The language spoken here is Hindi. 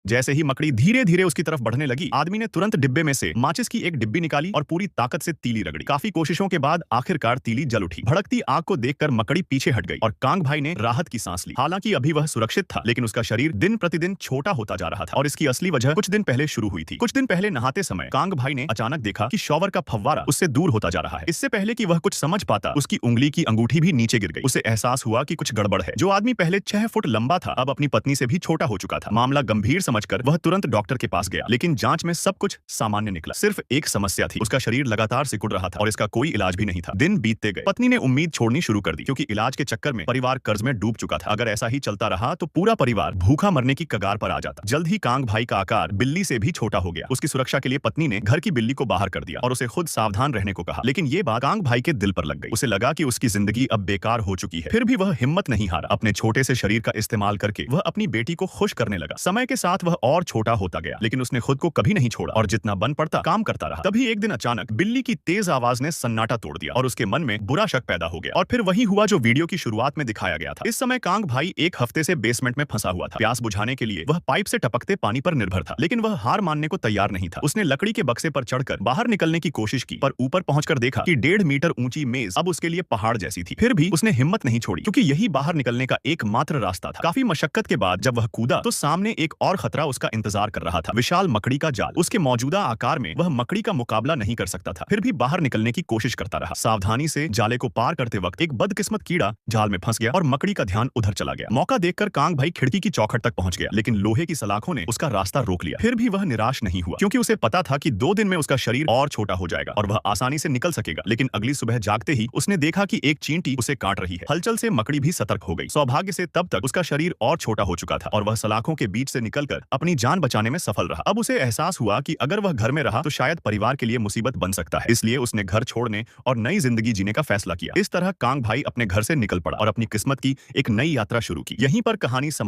जैसे ही मकड़ी धीरे धीरे उसकी तरफ बढ़ने लगी, आदमी ने तुरंत डिब्बे में से माचिस की एक डिब्बी निकाली और पूरी ताकत से तीली रगड़ी। काफी कोशिशों के बाद आखिरकार तीली जल उठी। भड़कती आग को देखकर मकड़ी पीछे हट गई और कांग भाई ने राहत की सांस ली। हालांकि अभी वह सुरक्षित था, लेकिन उसका शरीर दिन प्रतिदिन छोटा होता जा रहा था और इसकी असली वजह कुछ दिन पहले शुरू हुई थी। कुछ दिन पहले नहाते समय कांग भाई ने अचानक देखा कि शॉवर का फव्वारा उससे दूर होता जा रहा है। इससे पहले कि वह कुछ समझ पाता, उसकी उंगली की अंगूठी भी नीचे गिर गई। उसे एहसास हुआ कि कुछ गड़बड़ है। जो आदमी पहले 6 फुट लंबा था, अब अपनी पत्नी से भी छोटा हो चुका था। मामला गंभीर समझकर वह तुरंत डॉक्टर के पास गया, लेकिन जांच में सब कुछ सामान्य निकला। सिर्फ एक समस्या थी, उसका शरीर लगातार सिकुड़ रहा था और इसका कोई इलाज भी नहीं था। दिन बीतते गए, पत्नी ने उम्मीद छोड़नी शुरू कर दी, क्योंकि इलाज के चक्कर में परिवार कर्ज में डूब चुका था। अगर ऐसा ही चलता रहा तो पूरा परिवार भूखा मरने की कगार पर आ जाता। जल्द ही कांग भाई का आकार बिल्ली से भी छोटा हो गया। उसकी सुरक्षा के लिए पत्नी ने घर की बिल्ली को बाहर कर दिया और उसे खुद सावधान रहने को कहा। लेकिन ये बात कांग भाई के दिल पर लग गई। उसे लगा कि उसकी जिंदगी अब बेकार हो चुकी है। फिर भी वह हिम्मत नहीं हारा। अपने छोटे से शरीर का इस्तेमाल करके वह अपनी बेटी को खुश करने लगा। समय के साथ वह और छोटा होता गया, लेकिन उसने खुद को कभी नहीं छोड़ा और जितना बन पड़ता काम करता रहा। तभी एक दिन अचानक बिल्ली की तेज आवाज ने सन्नाटा तोड़ दिया और उसके मन में बुरा शक पैदा हो गया। और फिर वही हुआ जो वीडियो की शुरुआत में दिखाया गया था। इस समय कांग भाई एक हफ्ते से बेसमेंट में फंसा हुआ था। प्यास बुझाने के लिए वह पाइप से टपकते पानी पर निर्भर था, लेकिन वह हार मानने को तैयार नहीं था। उसने लकड़ी के बक्से पर चढ़कर बाहर निकलने की कोशिश की, पर ऊपर पहुंचकर देखा कि 1.5 मीटर ऊंची मेज अब उसके लिए पहाड़ जैसी थी। फिर भी उसने हिम्मत नहीं छोड़ी, क्योंकि यही बाहर निकलने का एकमात्र रास्ता था। काफी मशक्कत के बाद जब वह कूदा तो सामने एक और खतरा उसका इंतजार कर रहा था। विशाल मकड़ी का जाल। उसके मौजूदा आकार में वह मकड़ी का मुकाबला नहीं कर सकता था, फिर भी बाहर निकलने की कोशिश करता रहा। सावधानी से जाले को पार करते वक्त एक बदकिस्मत कीड़ा जाल में फंस गया और मकड़ी का ध्यान उधर चला गया। मौका देखकर कांग भाई खिड़की की चौखट तक पहुंच गया, लेकिन लोहे की सलाखों ने उसका रास्ता रोक लिया। फिर भी वह निराश नहीं हुआ, क्योंकि उसे पता था कि 2 दिन में उसका शरीर और छोटा हो जाएगा और वह आसानी से निकल सकेगा। लेकिन अगली सुबह जागते ही उसने देखा कि एक चींटी उसे काट रही है। हलचल से मकड़ी भी सतर्क हो गई। सौभाग्य से तब तक उसका शरीर और छोटा हो चुका था और वह सलाखों के बीच से निकलकर अपनी जान बचाने में सफल रहा। अब उसे एहसास हुआ कि अगर वह घर में रहा तो शायद परिवार के लिए मुसीबत बन सकता है। इसलिए उसने घर छोड़ने और नई जिंदगी जीने का फैसला किया। इस तरह कांग भाई अपने घर से निकल पड़ा और अपनी किस्मत की एक नई यात्रा शुरू की। यहीं पर कहानी समाप्त